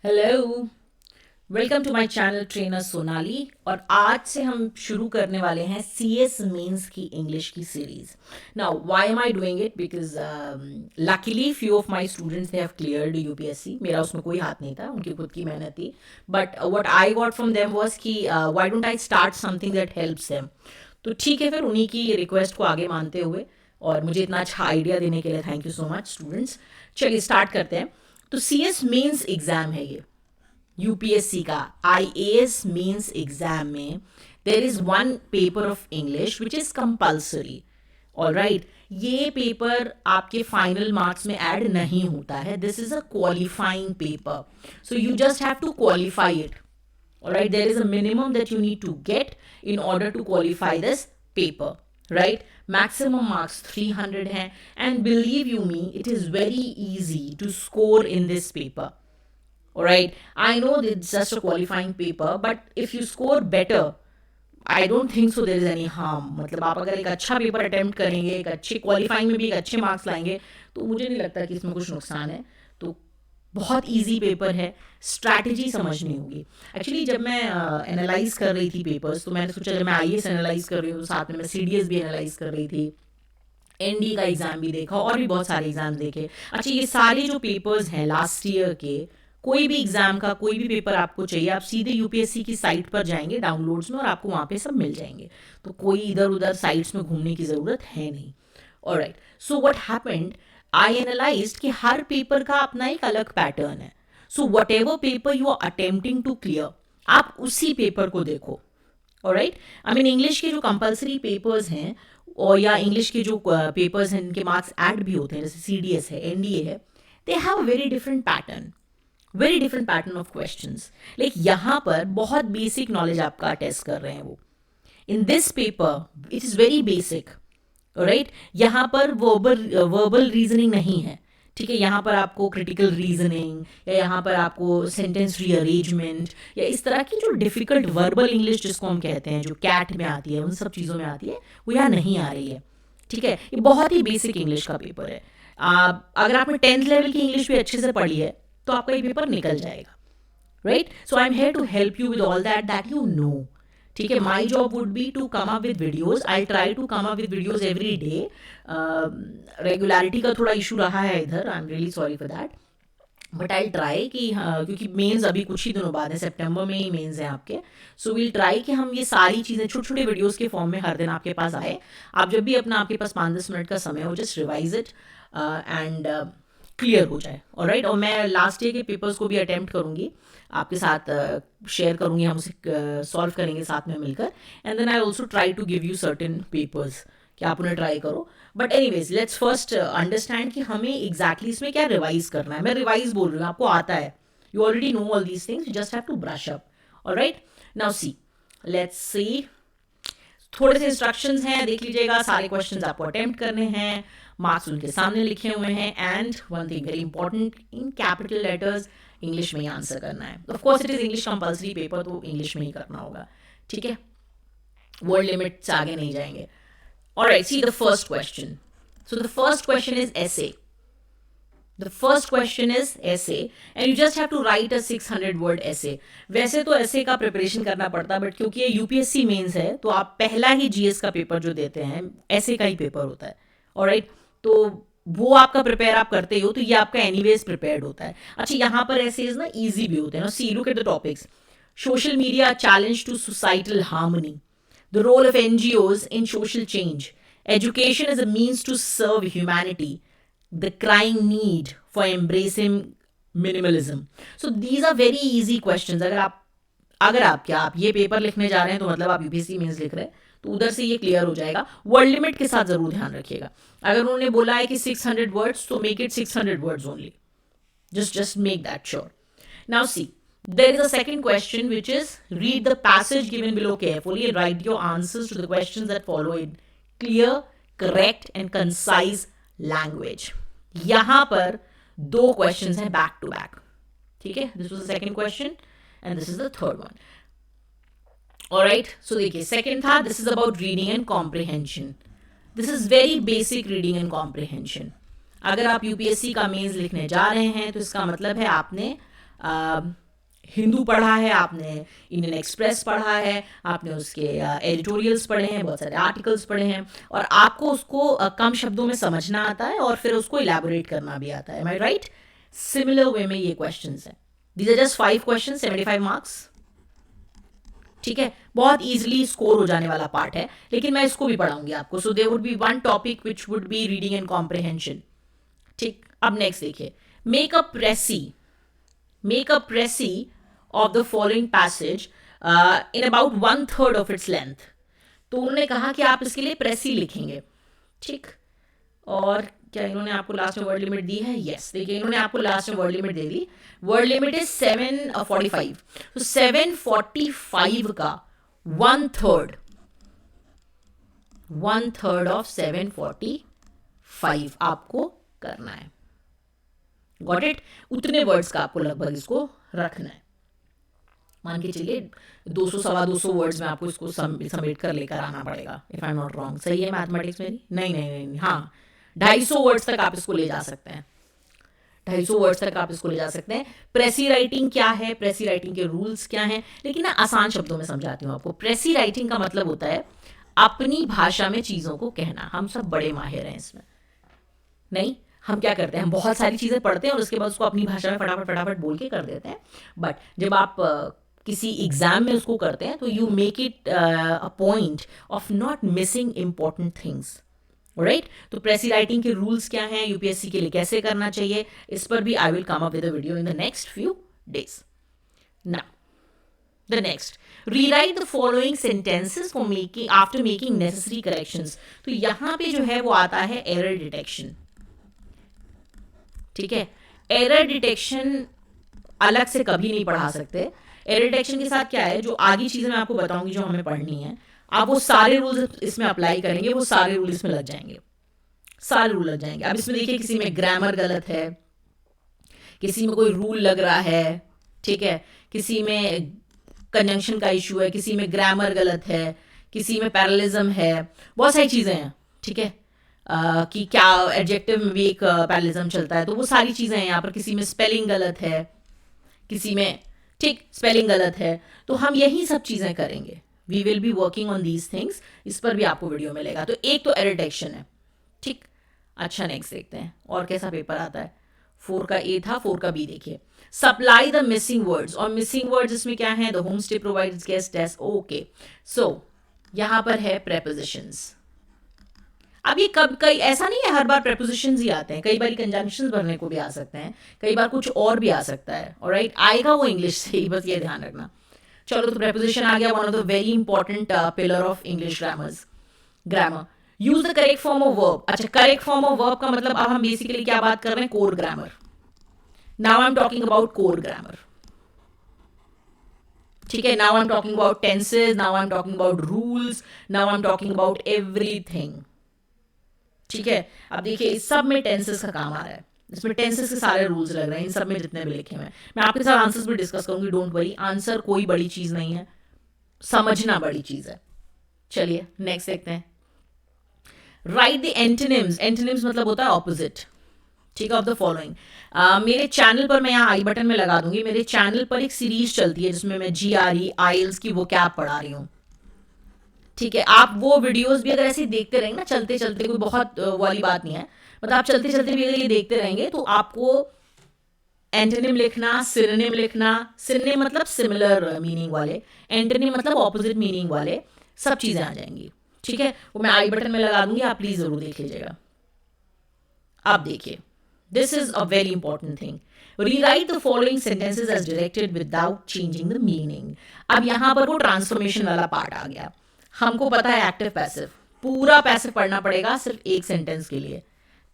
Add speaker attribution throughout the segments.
Speaker 1: Hello, welcome to my channel trainer Sonali. और आज से हम शुरू करने वाले हैं CS मेंस की इंग्लिश की series. Now why am I doing it? Because luckily few of my students they have cleared UPSC. मेरा उसमें कोई हाथ नहीं था, उनकी खुद की मेहनत थी। But what I got from them was कि why don't I start something that helps them. तो ठीक है, फिर उन्हीं की रिक्वेस्ट को आगे मानते हुए और मुझे इतना अच्छा आइडिया देने के लिए thank you so much students. चलिए स्टार्ट करते हैं। तो CS मेंस एग्जाम है ये यूपीएससी का। IAS मेंस एग्जाम में there is one paper of English which is compulsory. All right, ये पेपर आपके फाइनल मार्क्स में ऐड नहीं होता है। This is a qualifying paper, so you just have to qualify it. All right, there is a minimum that you need to get in order to qualify this paper, right? Maximum marks 300 hai, and believe you me, it is very easy to score in this paper. All right, I know it's just a qualifying paper, but if you score better, I don't think so there is any harm. मतलब आप अगर एक अच्छा paper attempt करेंगे, एक अच्छे qualifying में भी एक अच्छे मार्क्स लाएंगे, तो मुझे नहीं लगता कि इसमें कुछ नुकसान है। तो बहुत इजी पेपर है, स्ट्रैटेजी समझनी होगी। एक्चुअली जब मैं एनालाइज कर रही थी पेपर्स, तो मैंने सोचा जब मैं IAS एनालाइज कर रही हूँ तो साथ में मैं CDS भी एनालाइज कर रही थी, ND का एग्जाम भी देखा और भी बहुत सारे एग्जाम देखे। अच्छा, ये सारे जो पेपर्स हैं लास्ट ईयर के, कोई भी एग्जाम का कोई भी पेपर आपको चाहिए, आप सीधे यूपीएससी की साइट पर जाएंगे डाउनलोड्स में और आपको वहाँ पे सब मिल जाएंगे। तो कोई इधर उधर साइट्स में घूमने की ज़रूरत है नहीं। Alright, so what happened, I analysed कि हर पेपर का अपना एक अलग पैटर्न है। So whatever paper you are attempting to clear, आप उसी पेपर को देखो। ऑलराइट, आई मीन इंग्लिश के जो कंपलसरी पेपर्स हैं और या इंग्लिश के जो पेपर्स हैं इनके मार्क्स ऐड भी होते हैं, जैसे CDS है, NDA है, they have a very different pattern of questions. Like यहाँ पर बहुत बेसिक नॉलेज आपका टेस्ट कर रहे हैं वो। In this paper it is very basic, right? यहाँ पर वर्बल रीजनिंग नहीं है, ठीक है? यहाँ पर आपको क्रिटिकल रीजनिंग या यहाँ पर आपको सेंटेंस रीअरेंजमेंट या इस तरह की जो डिफिकल्ट वर्बल इंग्लिश जिसको हम कहते हैं, जो कैट में आती है, उन सब चीज़ों में आती है, वो यहाँ नहीं आ रही है। ठीक है, ये बहुत ही बेसिक इंग्लिश का पेपर है। अगर आपने 10th लेवल की इंग्लिश भी अच्छे से पढ़ी है तो आपका ये पेपर निकल जाएगा, right? So I am here to help you with all that you know. ठीक है, my job would be to come up with videos. I try to come up with videos every day. Regularity का थोड़ा issue रहा है इधर, I am really sorry for that, but I try कि क्योंकि mains अभी कुछ ही दिनों बाद है, सितंबर में ही मेंस हैं आपके। सो विल ट्राई कि हम ये सारी चीज़ें छोटे छोटे वीडियोस के फॉर्म में हर दिन आपके पास आए। आप जब भी अपना आपके पास 5-10 मिनट का समय हो, just revise it and clear हो जाए। ऑलराइट, और मैं लास्ट ईयर के पेपर्स को भी अटेम्प्ट करूँगी, आपके साथ शेयर करूँगी, हम उसे सॉल्व करेंगे साथ में मिलकर। And then I also try to give you certain papers कि आप उन्हें ट्राई करो। But anyways let's first understand कि हमें एग्जैक्टली इसमें क्या रिवाइज करना है। मैं रिवाइज बोल रही हूँ, आपको आता है, you already know all these things, you just have to brush up. Alright, now see, let's see, थोड़े से इंस्ट्रक्शंस हैं, देख लीजिएगा। सारे क्वेश्चंस आपको अटेम्प्ट करने हैं, मार्क्स उनके सामने लिखे हुए हैं, and one thing very important, in capital letters English में ही आंसर करना है। Of course it is English compulsory paper, तो इंग्लिश में ही करना होगा, ठीक है? वर्ड लिमिट से आगे नहीं जाएंगे। Alright, see the first question. So the first question is essay. The first question is essay and you just have to write a 600 word essay. वैसे तो essay का प्रिपरेशन करना पड़ता है, बट क्योंकि ये UPSC मेंस है तो आप पहला ही GS का पेपर जो देते हैं essay का ही पेपर होता है। ऑलराइट, तो वो आपका प्रिपेयर आप करते हो, तो ये आपका एनीवेज प्रिपेयर्ड होता है। अच्छा, यहाँ पर एसेज ना ईजी भी होते हैं ना। See look at the topics, social media challenge to societal harmony, the role of NGOs in social change, education as a means to serve humanity, the crying need for embracing minimalism. So these are very easy questions. अगर आप ये paper लिखने जा रहे हैं तो मतलब आप UPSC मेंस लिख रहे हैं, तो उधर से ये क्लियर हो जाएगा। वर्ड लिमिट के साथ जरूर ध्यान रखिएगा। अगर उन्होंने बोला है कि 600 वर्ड्स, तो make it 600 words only, just make that sure. Now see, there is a second question, which is read the passage given below carefully and write your answers to the questions that follow in clear, correct and concise language. यहाँ पर 2 questions हैं back to back, ठीक है? This was the second question and this is the third one. Alright, so देखिए second था, this is about reading and comprehension. This is very basic reading and comprehension. अगर आप UPSC का mains लिखने जा रहे हैं तो इसका मतलब है आपने हिंदू पढ़ा है आपने, इंडियन एक्सप्रेस पढ़ा है आपने, उसके एडिटोरियल्स पढ़े हैं, बहुत सारे आर्टिकल्स पढ़े हैं, और आपको उसको कम शब्दों में समझना आता है और फिर उसको इलेबोरेट करना भी आता है. Am I right? Similar way में ये क्वेश्चंस हैं. These are just 5 question, 75 marks. ठीक है, बहुत इजीली स्कोर हो जाने वाला पार्ट है, लेकिन मैं इसको भी पढ़ाऊंगी आपको. So there would be one topic which would be reading and comprehension. ठीक, अब नेक्स्ट देखिए. Make a precis, make a précis of the following passage in about 1/3 of its length. तो उन्होंने कहा कि आप इसके लिए प्रेसी लिखेंगे. ठीक, और क्या इन्होंने आपको लास्ट में वर्ड लिमिट दी है? यस, देखिए इन्होंने आपको लास्ट में word limit they the. Word limit is 745. तो 745 का 1/3 ऑफ 745 आपको करना है. Got it? उतने वर्ड्स का आपको लगभग इसको रखना है. मान के चलिए 200 सवा 200 वर्ड्स में आपको इसको समेट कर लेकर आना पड़ेगा, if I am not wrong. सही है मैथमेटिक्स मेरी? नहीं नहीं नहीं, हाँ, 250 वर्ड्स तक आप इसको ले जा सकते हैं. 250 वर्ड्स तक आप इसको ले जा सकते हैं. प्रेसी राइटिंग क्या है, प्रेसी राइटिंग के रूल्स क्या हैं, लेकिन ना आसान शब्दों में समझाती हूँ आपको. प्रेसी राइटिंग का मतलब होता है अपनी भाषा में चीज़ों को कहना. हम सब बड़े माहिर हैं इसमें. नहीं, हम क्या करते हैं, हम बहुत सारी चीज़ें पढ़ते हैं और उसके बाद उसको अपनी भाषा में फटाफट फटाफट बोल के कर देते हैं. बट जब आप किसी एग्जाम में उसको करते हैं तो you make it a point of not missing important things. Right? तो प्रेसी राइटिंग के रूल्स क्या हैं, यूपीएससी के लिए कैसे करना चाहिए, इस पर भी I will come up with a video in the next few days. Now the next, rewrite the following sentences for making after making necessary corrections. तो यहाँ पे जो है वो आता है एरर डिटेक्शन. ठीक है, एरर डिटेक्शन अलग से कभी नहीं पढ़ा सकते. एरर डिटेक्शन के साथ क्या है, जो आगे चीजें मैं आपको बताऊंगी जो हमें पढ़नी है, आप वो सारे रूल्स इसमें अप्लाई करेंगे, वो सारे रूल इसमें लग जाएंगे. सारे रूल लग जाएंगे. अब इसमें देखिए किसी में ग्रामर गलत है, किसी में कोई रूल लग रहा है. ठीक है, किसी में कंजंक्शन का इशू है, किसी में ग्रामर गलत है, किसी में पैरेललिज्म है, बहुत सारी चीज़ें हैं. ठीक है, कि क्या एडजेक्टिव में भी एक पैरेललिज्म चलता है, तो वो सारी चीज़ें हैं यहाँ पर. किसी में स्पेलिंग गलत है, किसी में, ठीक, स्पेलिंग गलत है. तो हम यही सब चीज़ें करेंगे. We will be working on these things. इस पर भी आपको वीडियो मिलेगा. तो एक तो एरर डिटेक्शन है. ठीक, अच्छा नेक्स्ट देखते हैं और कैसा पेपर आता है. 4 का ए था, 4 का बी देखिए. Supply the missing words. और मिसिंग वर्ड्स इसमें क्या है, the home stay provides guest desk. Okay, so यहाँ पर है प्रेपोजिशंस. अब ये कब, कई ऐसा नहीं है हर बार प्रेपोजिशंस ही आते हैं, कई बार कंजंक्शंस भरने को भी आ सकते हैं, कई बार कुछ और भी आ सकता है. ऑलराइट, आएगा वो इंग्लिश से ही, बस ये ध्यान रखना. चलो, तो प्रेपोजिशन आ गया, one of the very important pillar of English grammar. Use the correct form of verb. अच्छा, करेक्ट फॉर्म ऑफ वर्ब का मतलब अब हम बेसिकली क्या बात कर रहे हैं, core grammar. Now I am talking about core grammar. ठीक है, now I am talking about tenses, now I am talking about rules, now I am talking about everything. ठीक है, अब देखिए इस सब में टेंसेस का काम आ रहा है. इसमें टेंसेस के सारे रूल्स लग रहे हैं इन सब में जितने भी लिखे हुए हैं. मैं आपके साथ आंसर्स भी डिस्कस करूंगी, डोंट वरी. आंसर कोई बड़ी चीज नहीं है, समझना बड़ी चीज है. चलिए नेक्स्ट देखते हैं. Right the antonyms. एंटोनिम्स मतलब होता है ऑपोजिट. ठीक है, ऑफ द फॉलोइंग. मेरे चैनल पर, मैं यहाँ आई बटन में लगा दूंगी, मेरे चैनल पर एक सीरीज चलती है जिसमें मैं GRE आइल्स की वो कैप पढ़ा रही हूँ. ठीक है, आप वो वीडियोस भी अगर ऐसे देखते रहेंगे ना, चलते चलते, कोई बहुत वाली बात नहीं है, मतलब आप चलते चलते भी अगर ये देखते रहेंगे तो आपको एंटोनिम लिखना, सिनोनिम लिखना. सिनोनिम मतलब सिमिलर मीनिंग वाले, एंटोनिम मतलब ऑपोजिट मीनिंग वाले, सब चीजें आ जाएंगी. ठीक है, वो मैं आई बटन में लगा दूंगी, आप प्लीज जरूर देख लीजिएगा. आप देखिए, this is a very important thing. Rewrite the following sentences as directed without changing the meaning. अब यहां पर वो ट्रांसफॉर्मेशन वाला पार्ट आ गया. हमको पता है एक्टिव पैसिव, पूरा पैसिव पढ़ना पड़ेगा सिर्फ एक सेंटेंस के लिए.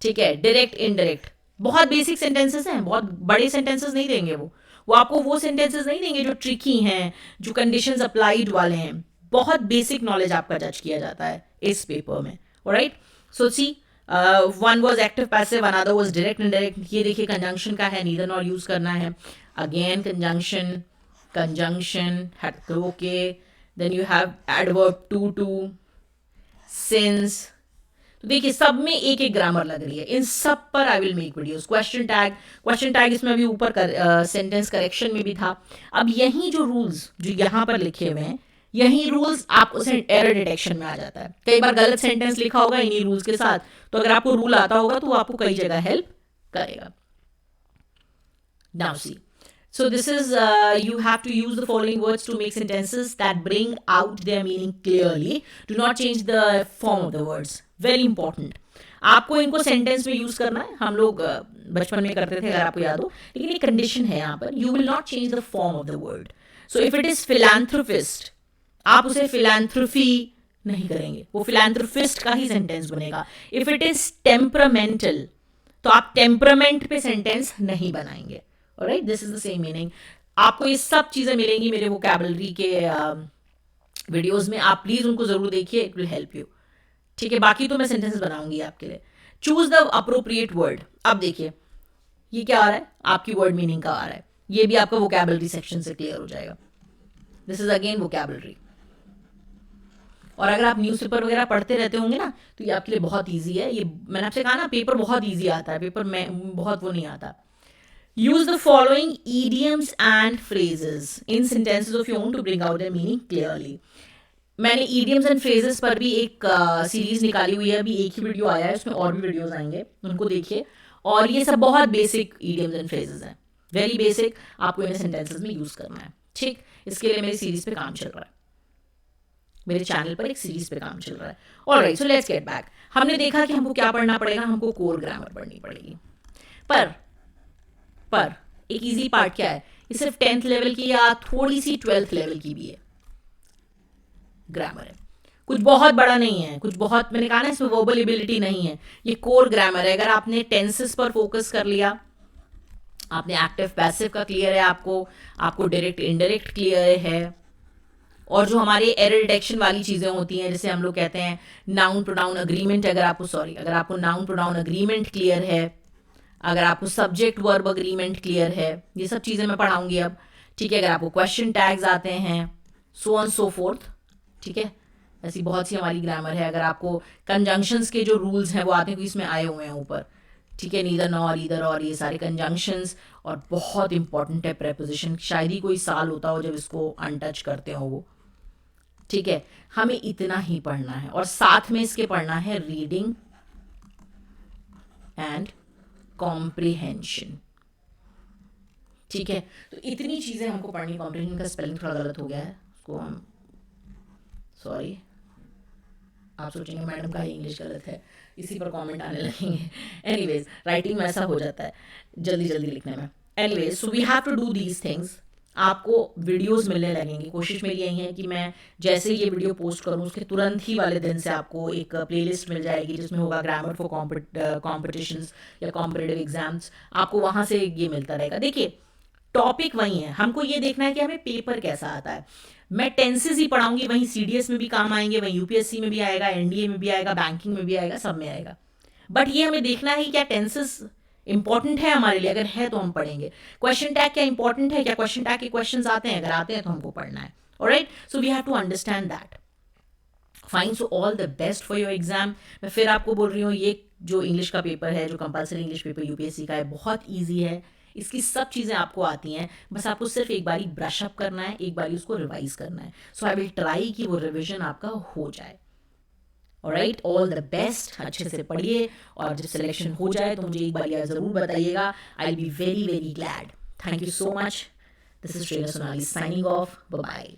Speaker 1: ठीक है, डायरेक्ट इनडायरेक्ट बहुत बेसिक सेंटेंसेस हैं, बहुत बड़े सेंटेंसेस नहीं देंगे. वो आपको वो सेंटेंसेस नहीं देंगे जो ट्रिकी हैं, जो कंडीशंस अप्लाइड वाले हैं. बहुत बेसिक नॉलेज आपका जज किया जाता है इस पेपर में. Alright, so see, one was active passive, another was direct indirect. ये देखिए कंजंक्शन का है, नीदर नॉर यूज करना है. Again conjunction, conjunction okay. Then you have adverb to, since. तो देखिए सब में एक एक ग्रामर लग रही है, इन सब पर I will make videos. Question tag इसमें अभी ऊपर सेंटेंस करेक्शन में भी था। अब यही जो रूल्स जो यहाँ पर लिखे हुए हैं, यही रूल्स आपको एरर डिटेक्शन में आ जाता है। कई बार गलत सेंटेंस लिखा होगा इन्हीं रूल्स के साथ, तो अगर आपको रूल आता होगा तो वो आपको कई जगह हेल्प करेगा। Now see, so this is you have to use the following words to make sentences that bring out their meaning clearly. Do not change the form of the words. Very important. आपको इनको sentence में use करना है। हम लोग बचपन में करते थे, अगर आपको याद हो, लेकिन एक कंडीशन है यहाँ पर, you will not change the form of the word. So if it is philanthropist, आप उसे फिलैंथ्रोफी नहीं करेंगे, वो फिलैंथ्रोपिस्ट का ही सेंटेंस बनेगा। इफ इट इज टेम्परामेंटल, तो आप टेम्परामेंट पे सेंटेंस नहीं बनाएंगे। Alright, this is the same meaning. आपको ये सब चीजें मिलेंगी मेरे वोकैबुलरी के वीडियोस में, आप प्लीज उनको जरूर देखिए, इट विल हेल्प यू। ठीक है, बाकी तो मैं सेंटेंसेस बनाऊंगी आपके लिए। Choose the appropriate word. अब देखिए ये क्या आ रहा है, आपकी वर्ड मीनिंग का आ रहा है, ये भी आपका वोकैबुलरी सेक्शन से क्लियर हो जाएगा। This is again vocabulary. और अगर आप न्यूज़पेपर वगैरह पढ़ते रहते होंगे ना, तो ये आपके लिए बहुत ईजी है। ये मैंने आपसे कहा ना, पेपर बहुत ईजी आता है, पेपर में बहुत वो नहीं आता। Use the following idioms and phrases in sentences of your own to bring out their meaning clearly. मैंने idioms एंड phrases पर भी एक सीरीज निकाली हुई है, अभी एक ही वीडियो आया है, उसमें और भी वीडियोस आएंगे, उनको देखिए। और ये सब बहुत बेसिक idioms एंड phrases हैं, वेरी बेसिक, आपको इन्हें सेंटेंसेस में यूज करना है। ठीक, इसके लिए मेरी सीरीज पे काम चल रहा है, मेरे चैनल पर एक सीरीज पे काम चल रहा है। Alright, so let's get back. हमने देखा कि हमको क्या पढ़ना पड़ेगा, हमको कोर ग्रामर पढ़नी पड़ेगी। पर एक इजी पार्ट क्या है, ये सिर्फ 10th लेवल की या थोड़ी सी 12th लेवल की भी है ग्रामर है, कुछ बहुत बड़ा नहीं है, कुछ बहुत, मैंने कहा ना इसमें वर्बल एबिलिटी नहीं है, ये कोर ग्रामर है। अगर आपने टेंसेस पर फोकस कर लिया, आपने एक्टिव पैसिव का क्लियर है, आपको डायरेक्ट इनडायरेक्ट क्लियर है, और जो हमारे एरर डिटेक्शन वाली चीज़ें होती हैं, जैसे हम लोग कहते हैं नाउन प्रोनाउन अग्रीमेंट, अगर आपको नाउन प्रोनाउन अग्रीमेंट क्लियर है, अगर आपको सब्जेक्ट वर्ब अग्रीमेंट क्लियर है, ये सब चीज़ें मैं पढ़ाऊंगी अब। ठीक है, अगर आपको क्वेश्चन टैग्स आते हैं, सो ऑन सो फोर्थ। ठीक है, ऐसी बहुत सी हमारी ग्रामर है। अगर आपको कंजंक्शंस के जो रूल्स हैं वो आते हैं, इसमें आए हुए हैं ऊपर। ठीक है, नीदर नॉर ईदर और, ये सारे कंजंक्शंस, और बहुत इंपॉर्टेंट है प्रेपोजिशन। शायद ही कोई साल होता हो जब इसको अनटच करते हो वो। ठीक है, हमें इतना ही पढ़ना है, और साथ में इसके पढ़ना है रीडिंग एंड कॉम्प्रिहेंशन। ठीक है, तो इतनी चीजें हमको पढ़नी। कॉम्प्रिहेंशन का स्पेलिंग थोड़ा गलत हो गया है, उसको हम सॉरी, आप सोचेंगे मैडम का इंग्लिश गलत है, इसी पर कमेंट आने लगेंगे। एनीवेज, राइटिंग में ऐसा हो जाता है जल्दी जल्दी लिखने में। Anyways, so we have to do these things. आपको वीडियोस मिलने लगेंगी। कोशिश मेरी यही है कि मैं जैसे ये वीडियो पोस्ट करूँ, उसके तुरंत ही वाले दिन से आपको एक प्लेलिस्ट मिल जाएगी, जिसमें होगा ग्रामर फॉर कॉम्पिटिशन्स या कॉम्पिटिटिव एग्जाम्स। आपको वहाँ से ये मिलता रहेगा। देखिए, टॉपिक वही है, हमको ये देखना है कि हमें पेपर कैसा आता है। मैं टेंसेस ही पढ़ाऊंगी, वहीं CDS में भी काम आएंगे, वहीं UPSC में भी आएगा, NDA में भी आएगा, बैंकिंग में भी आएगा, सब में आएगा। बट ये हमें देखना है क्या टेंसेस इंपॉर्टेंट है हमारे लिए, अगर है तो हम पढ़ेंगे। क्वेश्चन टैग क्या इंपॉर्टेंट है क्या, क्वेश्चन टैग के क्वेश्चंस आते हैं, अगर आते हैं तो हमको पढ़ना है। Alright, so we have to understand that. Fine, so all the best for your exam. मैं फिर आपको बोल रही हूँ, ये जो इंग्लिश का पेपर है, जो कंपलसरी इंग्लिश पेपर UPSC का है, बहुत ईजी है। इसकी सब चीज़ें आपको आती हैं, बस आपको सिर्फ एक बारी ब्रश अप करना है, एक बारी उसको रिवाइज करना है। सो आई विल ट्राई कि वो रिविजन आपका हो जाए। ऑलराइट, ऑल द बेस्ट, अच्छे से पढ़िए, और जब सिलेक्शन हो जाए तो मुझे एक बार यार ज़रूर बताइएगा। I will be very very glad. Thank you so much. This is trainer Sonali signing off. Bye bye.